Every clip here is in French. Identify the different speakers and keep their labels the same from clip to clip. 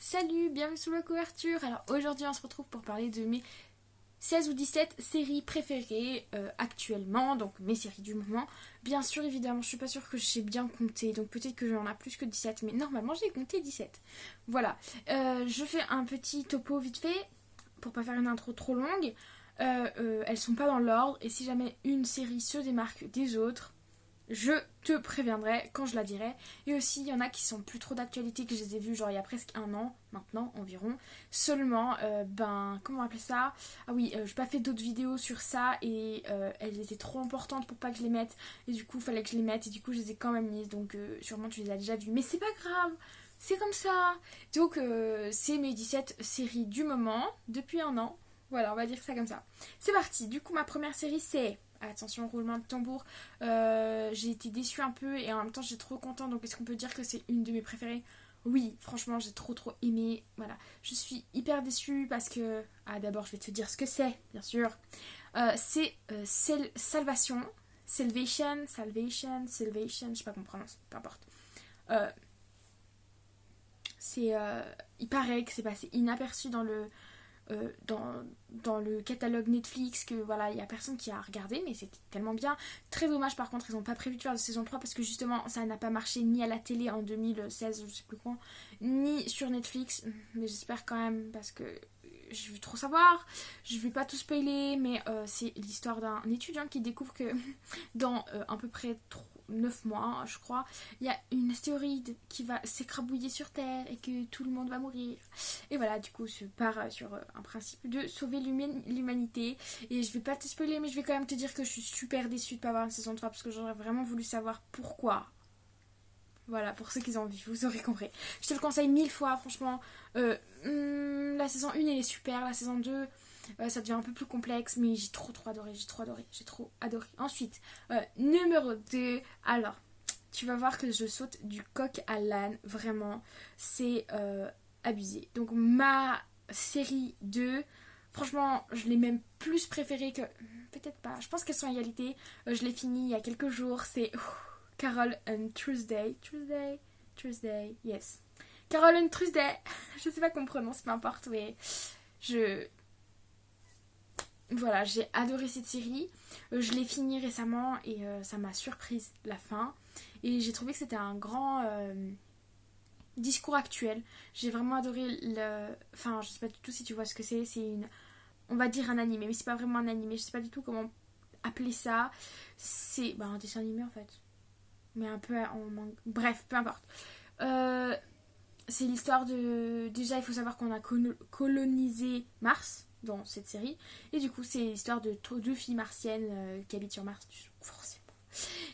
Speaker 1: Salut, bienvenue sous la couverture. Alors aujourd'hui on se retrouve pour parler de mes 16 ou 17 séries préférées actuellement, donc mes séries du moment. Bien sûr, évidemment, je suis pas sûre que j'ai bien compté, donc peut-être que j'en ai plus que 17, mais normalement j'ai compté 17. Voilà, je fais un petit topo vite fait, pour pas faire une intro trop longue. Elles sont pas dans l'ordre, et si jamais une série se démarque des autres, je te préviendrai quand je la dirai. Et aussi, il y en a qui sont plus trop d'actualité, que je les ai vues genre il y a presque un an, maintenant environ. Seulement, comment appeler ça? Ah oui, j'ai pas fait d'autres vidéos sur ça et elles étaient trop importantes pour pas que je les mette. Et du coup, il fallait que je les mette et du coup, je les ai quand même mises. Donc, sûrement, tu les as déjà vues. Mais c'est pas grave, c'est comme ça. Donc, c'est mes 17 séries du moment, depuis un an. Voilà, on va dire ça comme ça. C'est parti. Du coup, ma première série, c'est... Attention, roulement de tambour. J'ai été déçue un peu et en même temps j'étais trop contente. Donc est-ce qu'on peut dire que c'est une de mes préférées? Oui, franchement j'ai trop aimé. Voilà, je suis hyper déçue parce que... Ah d'abord je vais te dire ce que c'est, bien sûr. C'est Salvation. Salvation, je sais pas comment on prononce, peu importe. Euh, il paraît que c'est passé inaperçu dans le catalogue Netflix, que voilà, il y a personne qui a regardé, mais c'était tellement bien. Très dommage par contre, ils n'ont pas prévu de faire de saison 3 parce que justement ça n'a pas marché ni à la télé en 2016, je sais plus quand, ni sur Netflix, mais j'espère quand même parce que je veux trop savoir. Je vais pas tout spoiler, mais c'est l'histoire d'un étudiant qui découvre que dans à peu près 9 mois, je crois, il y a une astéroïde qui va s'écrabouiller sur Terre et que tout le monde va mourir. Et voilà, du coup, je pars sur un principe de sauver l'humanité. Et je vais pas te spoiler, mais je vais quand même te dire que je suis super déçue de pas avoir une saison 3 parce que j'aurais vraiment voulu savoir pourquoi. Voilà, pour ceux qui ont envie, vous aurez compris. Je te le conseille 1000 fois, franchement. La saison 1, elle est super. La saison 2, ça devient un peu plus complexe, mais j'ai trop adoré. Ensuite, numéro 2. Alors, tu vas voir que je saute du coq à l'âne, vraiment. C'est abusé. Donc, ma série 2, franchement, je l'ai même plus préférée que... Peut-être pas, je pense qu'elles sont à égalité. Je l'ai fini il y a quelques jours, c'est... Carol and Tuesday, yes. Carol and Tuesday, je sais pas comment on prononce, peu importe, mais voilà, j'ai adoré cette série. Je l'ai finie récemment et ça m'a surprise la fin. Et j'ai trouvé que c'était un grand discours actuel. J'ai vraiment adoré le... Enfin, je sais pas du tout si tu vois ce que c'est. C'est une... On va dire un animé, mais c'est pas vraiment un animé. Je sais pas du tout comment appeler ça. C'est un dessin animé en fait. Mais un peu en manque. Bref, peu importe. C'est l'histoire de... Déjà, il faut savoir qu'on a colonisé Mars dans cette série. Et du coup, c'est l'histoire de deux filles martiennes qui habitent sur Mars, forcément.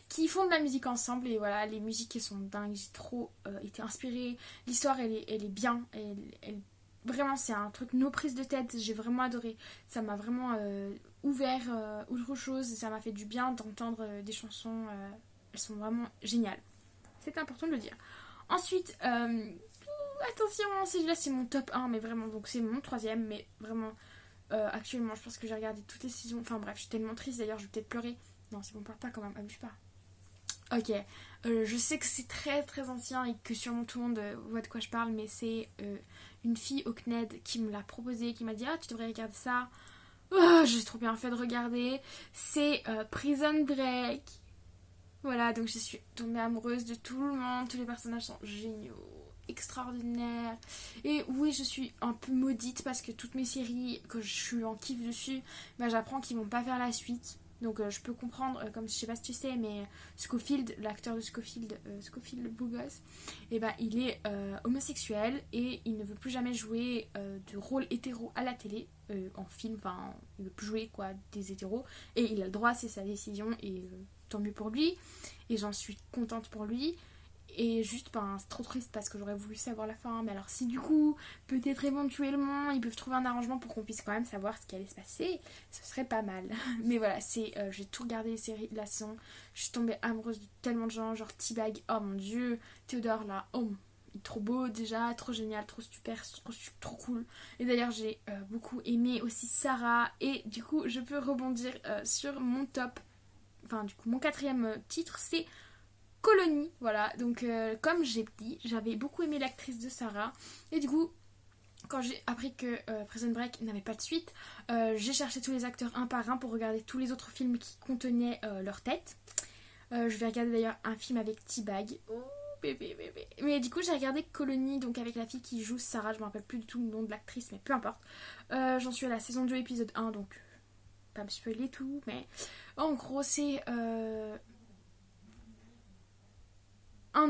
Speaker 1: Qui font de la musique ensemble. Et voilà, les musiques, elles sont dingues. J'ai trop été inspirée. L'histoire, elle est bien. Vraiment, c'est un truc, no prise de tête. J'ai vraiment adoré. Ça m'a vraiment ouvert autre chose. Ça m'a fait du bien d'entendre des chansons... elles sont vraiment géniales. C'est important de le dire. Ensuite, attention, celui-là c'est mon top 1, mais vraiment, donc c'est mon troisième, mais vraiment, actuellement, je pense que j'ai regardé toutes les saisons. Enfin bref, je suis tellement triste d'ailleurs, je vais peut-être pleurer. Non, c'est bon, parle pas quand même, abuse pas. Ok, je sais que c'est très ancien et que sûrement tout le monde voit de quoi je parle, mais c'est une fille au CNED qui me l'a proposé, qui m'a dit ah tu devrais regarder ça. Oh, j'ai trop bien fait de regarder. C'est Prison Break. Voilà, donc je suis tombée amoureuse de tout le monde. Tous les personnages sont géniaux, extraordinaires. Et oui, je suis un peu maudite parce que toutes mes séries, que je suis en kiff dessus, j'apprends qu'ils vont pas faire la suite. Donc je peux comprendre, comme je sais pas si tu sais, mais Scofield, l'acteur de Scofield, Scofield le beau gosse, il est homosexuel et il ne veut plus jamais jouer de rôle hétéro à la télé, en film, enfin il veut plus jouer quoi des hétéros et il a le droit, c'est sa décision et tant mieux pour lui et j'en suis contente pour lui. Et juste, c'est trop triste parce que j'aurais voulu savoir la fin. Mais alors, si du coup, peut-être éventuellement, ils peuvent trouver un arrangement pour qu'on puisse quand même savoir ce qui allait se passer, ce serait pas mal. Mais voilà, j'ai tout regardé les séries, la saison. Je suis tombée amoureuse de tellement de gens, genre T-Bag, oh mon dieu, Théodore là, oh, il est trop beau déjà, trop génial, trop super, trop cool. Et d'ailleurs, j'ai beaucoup aimé aussi Sarah. Et du coup, je peux rebondir sur mon top. Enfin, du coup, mon quatrième titre, c'est Colonie, voilà, donc comme j'ai dit, j'avais beaucoup aimé l'actrice de Sarah, et du coup, quand j'ai appris que Prison Break n'avait pas de suite, j'ai cherché tous les acteurs un par un pour regarder tous les autres films qui contenaient leur tête. Je vais regarder d'ailleurs un film avec T-Bag. Oh, bébé, bébé. Mais du coup, j'ai regardé Colony, donc avec la fille qui joue Sarah. Je me rappelle plus du tout le nom de l'actrice, mais peu importe. J'en suis à la saison 2, épisode 1, donc pas me spoiler tout. Mais en gros, c'est un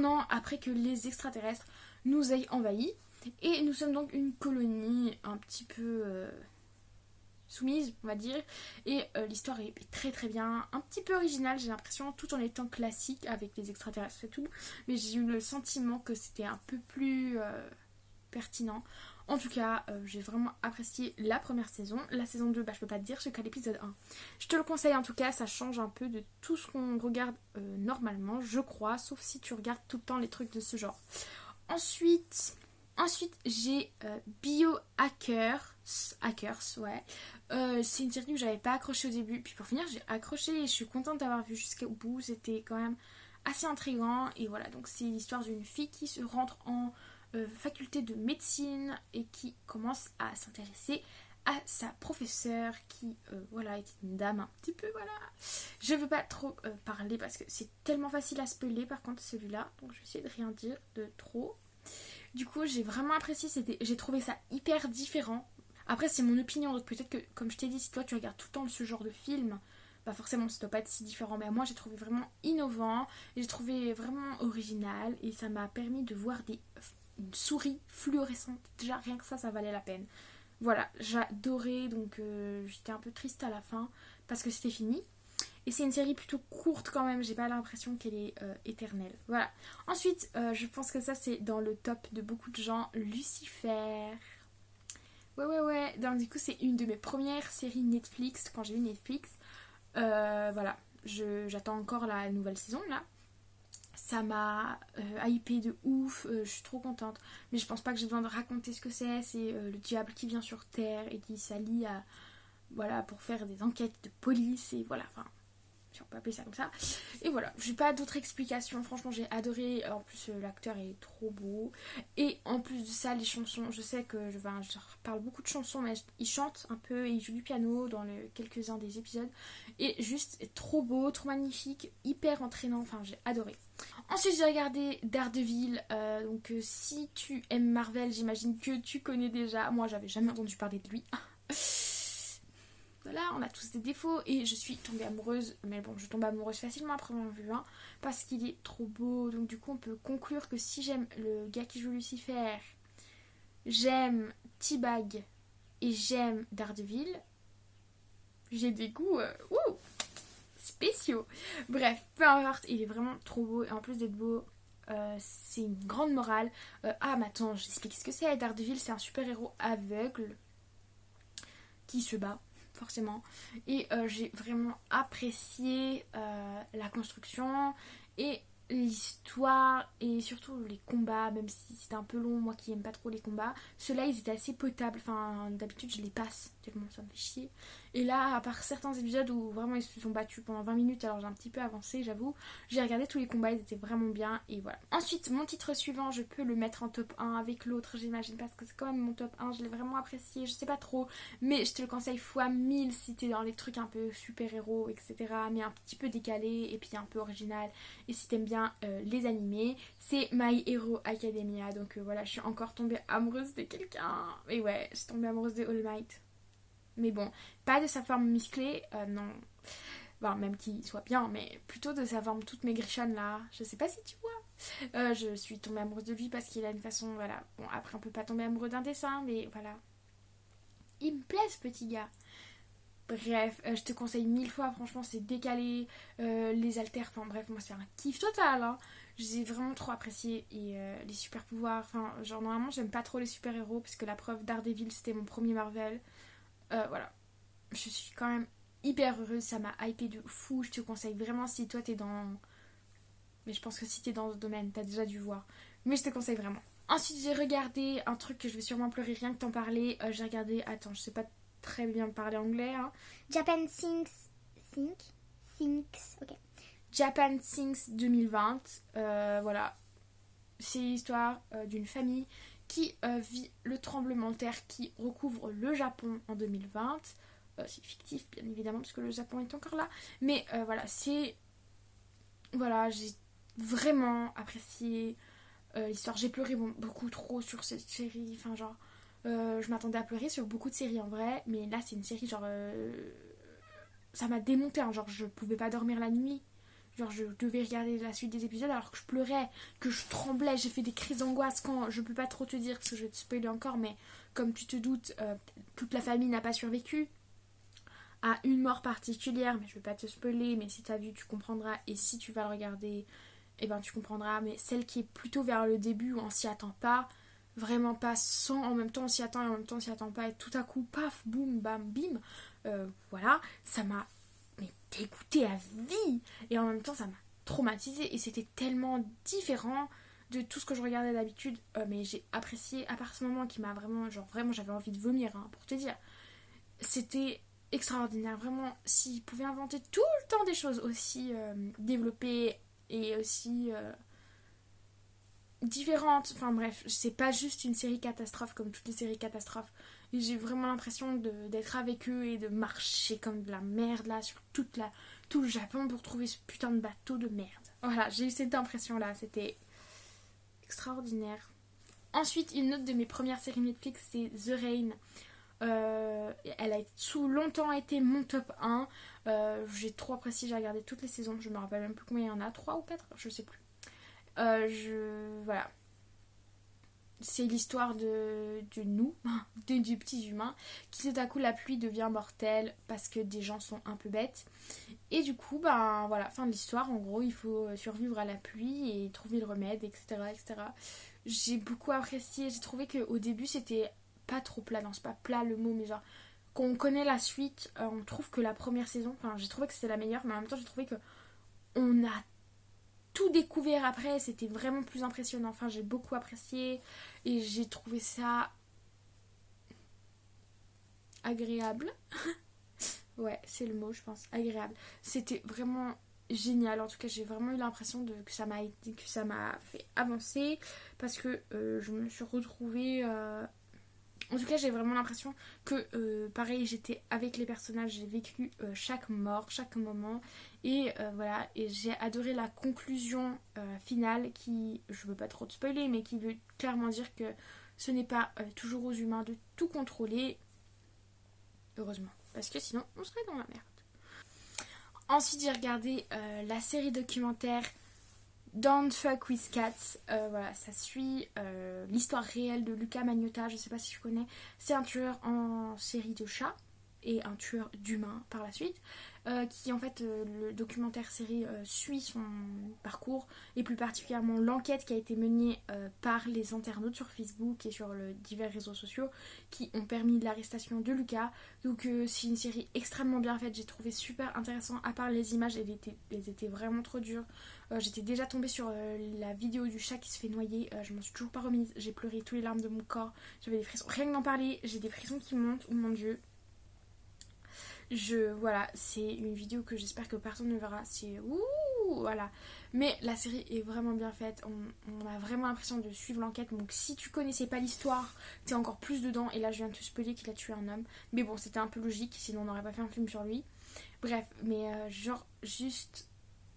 Speaker 1: an après que les extraterrestres nous aient envahis. Et nous sommes donc une colonie un petit peu soumise, on va dire. Et l'histoire est très très bien, un petit peu originale, j'ai l'impression, tout en étant classique avec les extraterrestres et tout. Mais j'ai eu le sentiment que c'était un peu plus pertinent. En tout cas, j'ai vraiment apprécié la première saison. La saison 2, je peux pas te dire, je suis qu'à l'épisode 1. Je te le conseille en tout cas, ça change un peu de tout ce qu'on regarde normalement, je crois, sauf si tu regardes tout le temps les trucs de ce genre. Ensuite, j'ai Biohackers. Ouais. C'est une série que j'avais pas accroché au début. Puis pour finir, j'ai accroché et je suis contente d'avoir vu jusqu'au bout. C'était quand même assez intriguant. Et voilà, donc c'est l'histoire d'une fille qui se rentre en faculté de médecine et qui commence à s'intéresser à sa professeure qui voilà est une dame un petit peu voilà. Je veux pas trop parler parce que c'est tellement facile à spoiler par contre celui-là. Donc je vais essayer de rien dire de trop. Du coup, j'ai vraiment apprécié, j'ai trouvé ça hyper différent. Après, c'est mon opinion, donc peut-être que, comme je t'ai dit, si toi tu regardes tout le temps ce genre de film, bah forcément ça doit pas être si différent. Mais moi, j'ai trouvé vraiment innovant, et j'ai trouvé vraiment original, et ça m'a permis de voir une souris fluorescente. Déjà, rien que ça valait la peine. Voilà, j'adorais, donc j'étais un peu triste à la fin, parce que c'était fini. Et c'est une série plutôt courte quand même, j'ai pas l'impression qu'elle est éternelle. Voilà. Ensuite, je pense que ça c'est dans le top de beaucoup de gens. Lucifer. Ouais. Donc du coup, c'est une de mes premières séries Netflix quand j'ai eu Netflix. Voilà. J'attends encore la nouvelle saison là. Ça m'a hypé de ouf, je suis trop contente. Mais je pense pas que j'ai besoin de raconter ce que c'est. C'est le diable qui vient sur Terre et qui s'allie à. Voilà, pour faire des enquêtes de police et voilà. Enfin, si on peut appeler ça comme ça. Et voilà, j'ai pas d'autres explications. Franchement, j'ai adoré. En plus, l'acteur est trop beau. Et en plus de ça, les chansons, je sais que je parle beaucoup de chansons, mais il chante un peu et il joue du piano dans quelques-uns des épisodes. Et juste trop beau, trop magnifique, hyper entraînant. Enfin, j'ai adoré. Ensuite, j'ai regardé Daredevil. Donc, si tu aimes Marvel, j'imagine que tu connais déjà. Moi, j'avais jamais entendu parler de lui. Voilà, on a tous des défauts et je suis tombée amoureuse, mais bon, je tombe amoureuse facilement après avoir vu un parce qu'il est trop beau. Donc du coup, on peut conclure que si j'aime le gars qui joue Lucifer, j'aime T-Bag et j'aime Daredevil, j'ai des goûts spéciaux. Bref, peu importe, il est vraiment trop beau et en plus d'être beau, c'est une grande morale. Mais attends, j'explique ce que c'est. Daredevil, c'est un super-héros aveugle qui se bat forcément. Et j'ai vraiment apprécié la construction et l'histoire et surtout les combats, même si c'était un peu long, moi qui aime pas trop les combats. Ceux-là, ils étaient assez potables. Enfin, d'habitude, je les passe tellement ça me fait chier. Et là, à part certains épisodes où vraiment ils se sont battus pendant 20 minutes, alors j'ai un petit peu avancé, j'avoue, j'ai regardé tous les combats, ils étaient vraiment bien. Et voilà. Ensuite, mon titre suivant, je peux le mettre en top 1 avec l'autre, j'imagine, parce que c'est quand même mon top 1, je l'ai vraiment apprécié, je sais pas trop, mais je te le conseille fois 1000 si t'es dans les trucs un peu super-héros, etc. Mais un petit peu décalé et puis un peu original. Et si t'aimes bien les animés, c'est My Hero Academia. Donc voilà, je suis encore tombée amoureuse de quelqu'un. Et ouais, je suis tombée amoureuse de All Might. Mais bon, pas de sa forme musclée, non. Bon, même qu'il soit bien, mais plutôt de sa forme toute maigrichonne là. Je sais pas si tu vois. Je suis tombée amoureuse de lui parce qu'il a une façon, voilà. Bon, après on peut pas tomber amoureux d'un dessin, mais voilà. Il me plaît ce petit gars. Bref, je te conseille 1000 fois, franchement c'est décalé, les haltères, enfin bref, moi c'est un kiff total, hein. J'ai vraiment trop apprécié et les super pouvoirs, enfin genre normalement j'aime pas trop les super héros parce que la preuve Daredevil c'était mon premier Marvel. Voilà, je suis quand même hyper heureuse, ça m'a hypé de fou, je te conseille vraiment si toi t'es dans... Mais je pense que si t'es dans ce domaine, t'as déjà dû voir, mais je te conseille vraiment. Ensuite j'ai regardé un truc que je vais sûrement pleurer rien que t'en parler, j'ai regardé, attends je sais pas très bien parler anglais, hein.
Speaker 2: Japan Things, ok.
Speaker 1: Japan Things 2020, voilà. C'est l'histoire d'une famille qui vit le tremblement de terre qui recouvre le Japon en 2020. C'est fictif, bien évidemment, parce que le Japon est encore là. Mais voilà, j'ai vraiment apprécié l'histoire. J'ai pleuré beaucoup trop sur cette série. Enfin, genre, je m'attendais à pleurer sur beaucoup de séries en vrai. Mais là, c'est une série, genre, ça m'a démonté. Hein, genre, je pouvais pas dormir la nuit. Genre, je devais regarder la suite des épisodes alors que je pleurais, que je tremblais. J'ai fait des crises d'angoisse quand. Je peux pas trop te dire parce que je vais te spoiler encore, mais comme tu te doutes, toute la famille n'a pas survécu à une mort particulière. Mais je vais pas te spoiler, mais si t'as vu, tu comprendras. Et si tu vas le regarder, eh ben tu comprendras. Mais celle qui est plutôt vers le début où on s'y attend pas, vraiment pas, sans en même temps on s'y attend et en même temps on s'y attend pas, et tout à coup, paf, boum, bam, bim. Voilà, ça m'a dégoûtée à vie et en même temps ça m'a traumatisée et c'était tellement différent de tout ce que je regardais d'habitude, mais j'ai apprécié à part ce moment qui m'a vraiment, genre vraiment j'avais envie de vomir, hein, pour te dire. C'était extraordinaire, vraiment. S'ils pouvaient inventer tout le temps des choses aussi développées et aussi différentes, enfin bref, c'est pas juste une série catastrophe comme toutes les séries catastrophes. Et j'ai vraiment l'impression d'être avec eux et de marcher comme de la merde là sur tout le Japon pour trouver ce putain de bateau de merde. Voilà, j'ai eu cette impression là, c'était extraordinaire. Ensuite, une autre de mes premières séries Netflix, c'est The Rain. Elle a longtemps été mon top 1. J'ai trop apprécié, j'ai regardé toutes les saisons, je me rappelle même plus combien il y en a, 3 ou 4, je sais plus. Voilà. C'est l'histoire de nous, du petit humain, qui tout à coup la pluie devient mortelle parce que des gens sont un peu bêtes. Et du coup, ben voilà, fin de l'histoire, en gros, il faut survivre à la pluie et trouver le remède, etc. etc. J'ai beaucoup apprécié, j'ai trouvé qu'au début c'était pas trop plat, non c'est pas plat le mot, mais genre, quand on connaît la suite, on trouve que la première saison, enfin j'ai trouvé que c'était la meilleure, mais en même temps j'ai trouvé que on a tout découvert après, c'était vraiment plus impressionnant. Enfin, j'ai beaucoup apprécié et j'ai trouvé ça agréable. Ouais, c'est le mot, je pense, agréable. C'était vraiment génial. En tout cas, j'ai vraiment eu l'impression que ça m'a fait avancer parce que je me suis retrouvée. En tout cas, j'ai vraiment l'impression que, pareil, j'étais avec les personnages, j'ai vécu chaque mort, chaque moment. Et voilà, et j'ai adoré la conclusion finale qui, je veux pas trop te spoiler, mais qui veut clairement dire que ce n'est pas toujours aux humains de tout contrôler. Heureusement, parce que sinon, on serait dans la merde. Ensuite, j'ai regardé la série documentaire Don't Fuck with Cats. Voilà, ça suit l'histoire réelle de Luca Magnotta, je sais pas si tu connais. C'est un tueur en série de chats et un tueur d'humains par la suite. Qui en fait, le documentaire série suit son parcours et plus particulièrement l'enquête qui a été menée par les internautes sur Facebook et sur les divers réseaux sociaux qui ont permis l'arrestation de Lucas. Donc c'est une série extrêmement bien faite, j'ai trouvé super intéressant, à part les images, elles étaient vraiment trop dures. J'étais déjà tombée sur la vidéo du chat qui se fait noyer, je m'en suis toujours pas remise, j'ai pleuré tous les larmes de mon corps, j'avais des frissons, rien que d'en parler, j'ai des frissons qui montent, oh mon dieu. Voilà, c'est une vidéo que j'espère que personne ne verra. C'est ouh, voilà. Mais la série est vraiment bien faite. On a vraiment l'impression de suivre l'enquête. Donc si tu connaissais pas l'histoire, t'es encore plus dedans. Et là, je viens de te spoiler qu'il a tué un homme. Mais bon, c'était un peu logique, sinon on n'aurait pas fait un film sur lui. Bref, mais genre, juste,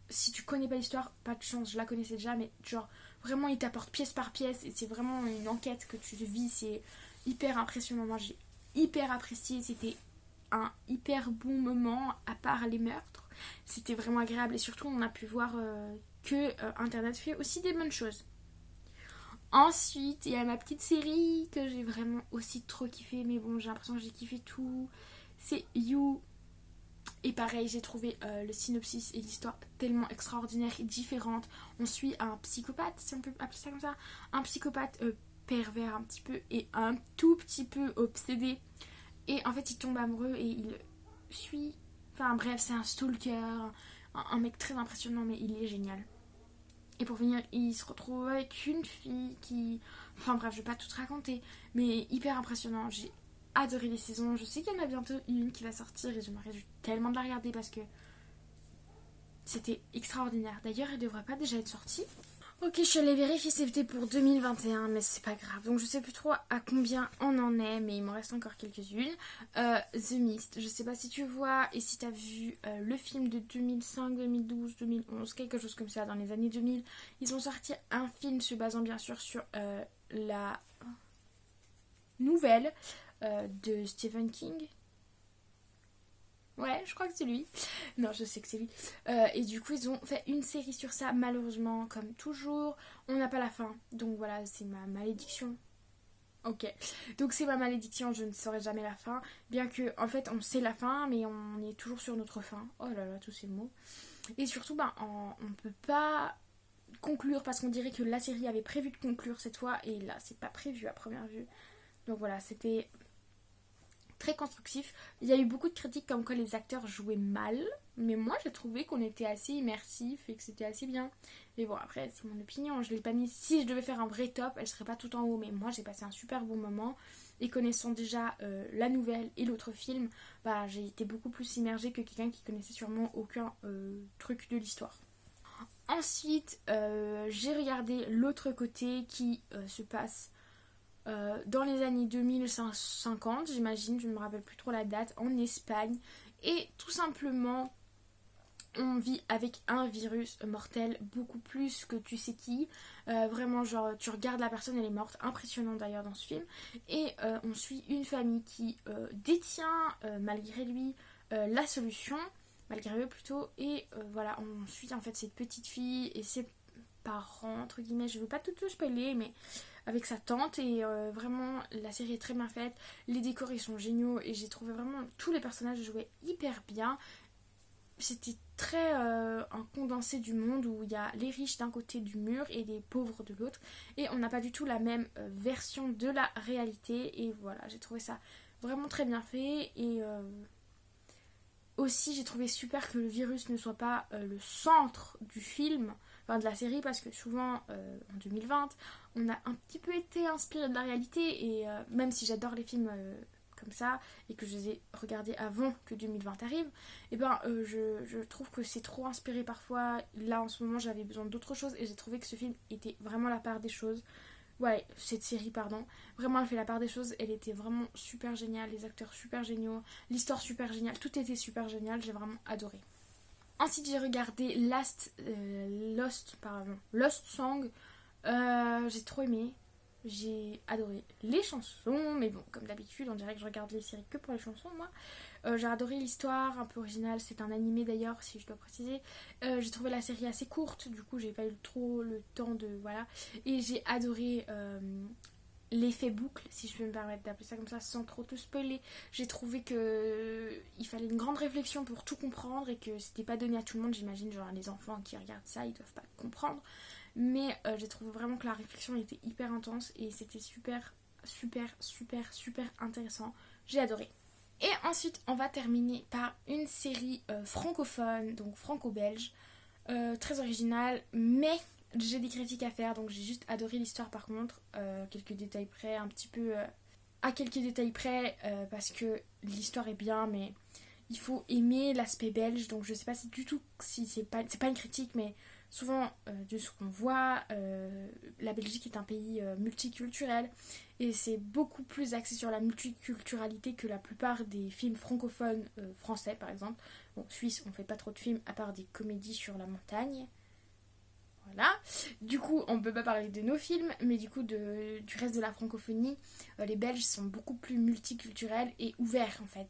Speaker 1: si tu connais pas l'histoire, pas de chance, je la connaissais déjà. Mais genre, vraiment, il t'apporte pièce par pièce. Et c'est vraiment une enquête que tu vis. C'est hyper impressionnant. Moi, j'ai hyper apprécié. C'était un hyper bon moment, à part les meurtres. C'était vraiment agréable et surtout on a pu voir que Internet fait aussi des bonnes choses. Ensuite, il y a ma petite série que j'ai vraiment aussi trop kiffé, mais bon, j'ai l'impression que j'ai kiffé tout. C'est You. Et pareil, j'ai trouvé le synopsis et l'histoire tellement extraordinaire et différente. On suit un psychopathe, si on peut appeler ça comme ça, un psychopathe pervers un petit peu et un tout petit peu obsédé. Et en fait, il tombe amoureux et il suit. Enfin bref, c'est un stalker, un mec très impressionnant, mais il est génial. Et pour finir, il se retrouve avec une fille qui. Enfin bref, je vais pas tout te raconter, mais hyper impressionnant. J'ai adoré les saisons. Je sais qu'il y en a bientôt une qui va sortir et je me réjouis tellement de la regarder parce que c'était extraordinaire. D'ailleurs, elle devrait pas déjà être sortie. Ok, je suis allée vérifier, c'était pour 2021, mais c'est pas grave. Donc je sais plus trop à combien on en est, mais il m'en reste encore quelques-unes. The Mist, je sais pas si tu vois et si t'as vu le film de 2005, 2012, 2011, quelque chose comme ça, dans les années 2000. Ils ont sorti un film se basant bien sûr sur la nouvelle de Stephen King. Ouais, je crois que c'est lui. Non, je sais que c'est lui. Et du coup, ils ont fait une série sur ça. Malheureusement, comme toujours, on n'a pas la fin. Donc voilà, c'est ma malédiction. Ok. Donc c'est ma malédiction, je ne saurai jamais la fin. Bien que, en fait, on sait la fin, mais on est toujours sur notre fin. Oh là là, tous ces mots. Et surtout, ben, on peut pas conclure parce qu'on dirait que la série avait prévu de conclure cette fois. Et là, c'est pas prévu à première vue. Donc voilà, c'était très constructif. Il y a eu beaucoup de critiques comme quoi les acteurs jouaient mal, mais moi j'ai trouvé qu'on était assez immersif et que c'était assez bien. Mais bon, après, c'est mon opinion, je l'ai pas mis. Si je devais faire un vrai top, elle serait pas tout en haut, mais moi j'ai passé un super bon moment. Et connaissant déjà la nouvelle et l'autre film, bah, j'ai été beaucoup plus immergée que quelqu'un qui connaissait sûrement aucun truc de l'histoire. Ensuite, j'ai regardé l'autre côté qui se passe dans les années 2050, j'imagine, je ne me rappelle plus trop la date, en Espagne. Et tout simplement, on vit avec un virus mortel, beaucoup plus que tu sais qui. Vraiment, genre, tu regardes la personne, elle est morte. Impressionnant d'ailleurs dans ce film. Et on suit une famille qui détient, malgré lui, la solution. Malgré eux plutôt. Et voilà, on suit en fait cette petite fille et ses parents, entre guillemets. Je ne veux pas tout spoiler, mais avec sa tante. Et vraiment, la série est très bien faite. Les décors, ils sont géniaux. Et j'ai trouvé vraiment tous les personnages jouaient hyper bien. C'était très un condensé du monde où il y a les riches d'un côté du mur et les pauvres de l'autre. Et on n'a pas du tout la même version de la réalité. Et voilà, j'ai trouvé ça vraiment très bien fait. Et aussi, j'ai trouvé super que le virus ne soit pas le centre du film, enfin de la série, parce que souvent, en 2020, on a un petit peu été inspiré de la réalité, et même si j'adore les films comme ça, et que je les ai regardés avant que 2020 arrive, et ben je trouve que c'est trop inspiré parfois. Là, en ce moment, j'avais besoin d'autre chose, et j'ai trouvé que ce film était vraiment la part des choses. Ouais, cette série, pardon. Vraiment, elle fait la part des choses. Elle était vraiment super géniale. Les acteurs super géniaux. L'histoire super géniale. Tout était super génial. J'ai vraiment adoré. Ensuite, j'ai regardé Lost Song. J'ai trop aimé. J'ai adoré les chansons. Mais bon, comme d'habitude, on dirait que je regarde les séries que pour les chansons, moi. J'ai adoré l'histoire, un peu originale. C'est un animé d'ailleurs, si je dois préciser. J'ai trouvé la série assez courte, du coup, j'ai pas eu trop le temps de. Voilà. Et j'ai adoré l'effet boucle, si je peux me permettre d'appeler ça comme ça, sans trop te spoiler. J'ai trouvé que il fallait une grande réflexion pour tout comprendre et que c'était pas donné à tout le monde, j'imagine. Genre, les enfants qui regardent ça, ils doivent pas comprendre. Mais j'ai trouvé vraiment que la réflexion était hyper intense et c'était super, super, super, super intéressant. J'ai adoré. Et ensuite, on va terminer par une série francophone, donc franco-belge, très originale, mais j'ai des critiques à faire, donc j'ai juste adoré l'histoire par contre, quelques détails près, un petit peu à quelques détails près, parce que l'histoire est bien, mais il faut aimer l'aspect belge, donc je sais pas si du tout, si c'est pas une critique, mais souvent de ce qu'on voit, la Belgique est un pays multiculturel et c'est beaucoup plus axé sur la multiculturalité que la plupart des films francophones français par exemple. Bon, Suisse, on fait pas trop de films à part des comédies sur la montagne. Voilà. Du coup, on peut pas parler de nos films, mais du coup, du reste de la francophonie, les Belges sont beaucoup plus multiculturels et ouverts en fait,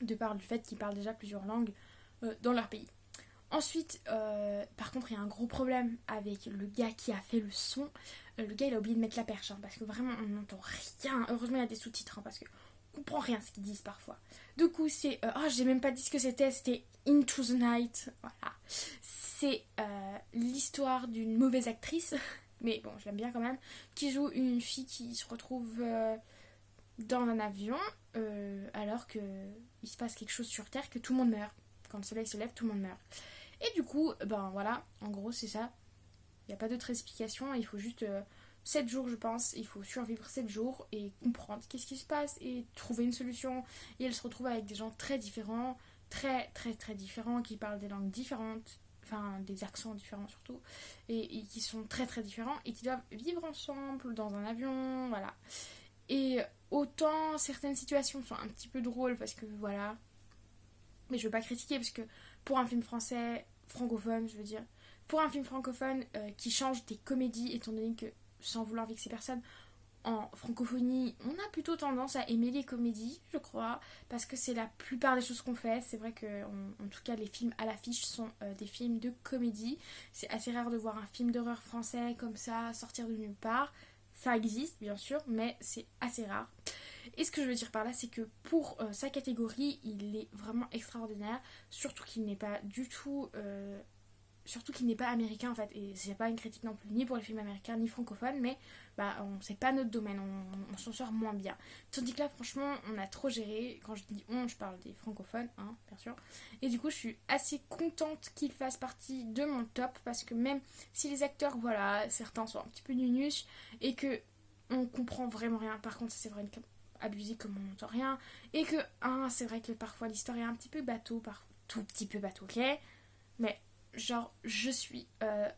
Speaker 1: de par le fait qu'ils parlent déjà plusieurs langues dans leur pays. Ensuite, par contre, il y a un gros problème avec le gars qui a fait le son. Le gars, il a oublié de mettre la perche, hein, parce que vraiment, on n'entend rien. Heureusement, il y a des sous-titres, hein, parce que on comprend rien ce qu'ils disent parfois. Du coup, c'est... j'ai même pas dit ce que c'était. C'était Into the Night. Voilà. C'est l'histoire d'une mauvaise actrice, mais bon, je l'aime bien quand même, qui joue une fille qui se retrouve dans un avion, alors que il se passe quelque chose sur Terre, que tout le monde meurt. Quand le soleil se lève, tout le monde meurt. Et du coup, ben voilà, en gros, c'est ça. Il n'y a pas d'autre explication. Il faut juste 7 jours, je pense. Il faut survivre 7 jours et comprendre qu'est-ce qui se passe et trouver une solution. Et elle se retrouve avec des gens très différents, très, très, très différents, qui parlent des langues différentes. enfin des accents différents surtout, et qui sont très très différents et qui doivent vivre ensemble dans un avion, voilà. Et autant certaines situations sont un petit peu drôles parce que voilà, mais je veux pas critiquer parce que pour un film français, francophone, je veux dire, pour un film francophone qui change des comédies, étant donné que, sans vouloir vexer personne, en francophonie, on a plutôt tendance à aimer les comédies, je crois, parce que c'est la plupart des choses qu'on fait. C'est vrai que, en tout cas, les films à l'affiche sont des films de comédie. C'est assez rare de voir un film d'horreur français comme ça sortir de nulle part. Ça existe, bien sûr, mais c'est assez rare. Et ce que je veux dire par là, c'est que pour sa catégorie, il est vraiment extraordinaire, surtout qu'il n'est pas du tout surtout qu'il n'est pas américain en fait, et c'est pas une critique non plus ni pour les films américains ni francophones, mais bah c'est pas notre domaine, on s'en sort moins bien. Tandis que là franchement on a trop géré, quand je dis on, je parle des francophones, hein, bien sûr, et du coup je suis assez contente qu'il fasse partie de mon top, parce que même si les acteurs, voilà, certains sont un petit peu nunus, et que on comprend vraiment rien, par contre ça c'est vrai abusé comme on n'entend rien, et que c'est vrai que parfois l'histoire est un petit peu bateau, tout petit peu bateau, ok, mais genre je suis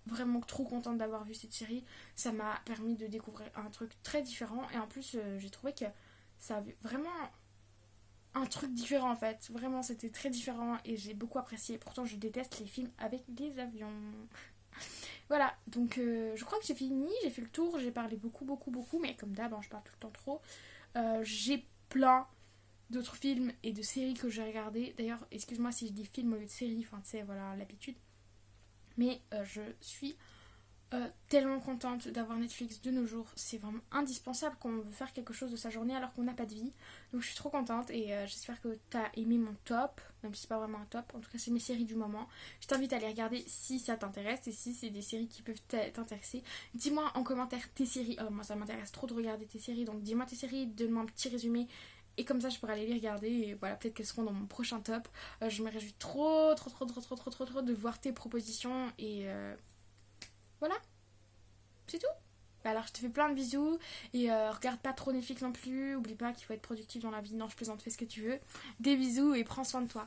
Speaker 1: vraiment trop contente d'avoir vu cette série. Ça m'a permis de découvrir un truc très différent, et en plus j'ai trouvé que ça avait vraiment un truc différent en fait, vraiment c'était très différent et j'ai beaucoup apprécié. Pourtant je déteste les films avec des avions. Voilà, donc je crois que j'ai fini, j'ai fait le tour, j'ai parlé beaucoup beaucoup beaucoup, mais comme d'hab je parle tout le temps trop. J'ai plein d'autres films et de séries que j'ai regardé. D'ailleurs, excuse-moi si je dis film au lieu de série, enfin tu sais, voilà l'habitude. Mais je suis tellement contente d'avoir Netflix de nos jours. C'est vraiment indispensable quand on veut faire quelque chose de sa journée alors qu'on n'a pas de vie. Donc je suis trop contente, et j'espère que tu as aimé mon top, même si c'est pas vraiment un top. En tout cas, c'est mes séries du moment. Je t'invite à les regarder si ça t'intéresse, et si c'est des séries qui peuvent t'intéresser. Dis-moi en commentaire tes séries. Oh, moi ça m'intéresse trop de regarder tes séries, donc dis-moi tes séries, donne-moi un petit résumé. Et comme ça, je pourrais aller les regarder. Et voilà, peut-être qu'elles seront dans mon prochain top. Je me réjouis trop de voir tes propositions. Et voilà, c'est tout. Alors, je te fais plein de bisous. Et regarde pas trop Netflix non plus. Oublie pas qu'il faut être productif dans la vie. Non, je plaisante, fais ce que tu veux. Des bisous et prends soin de toi.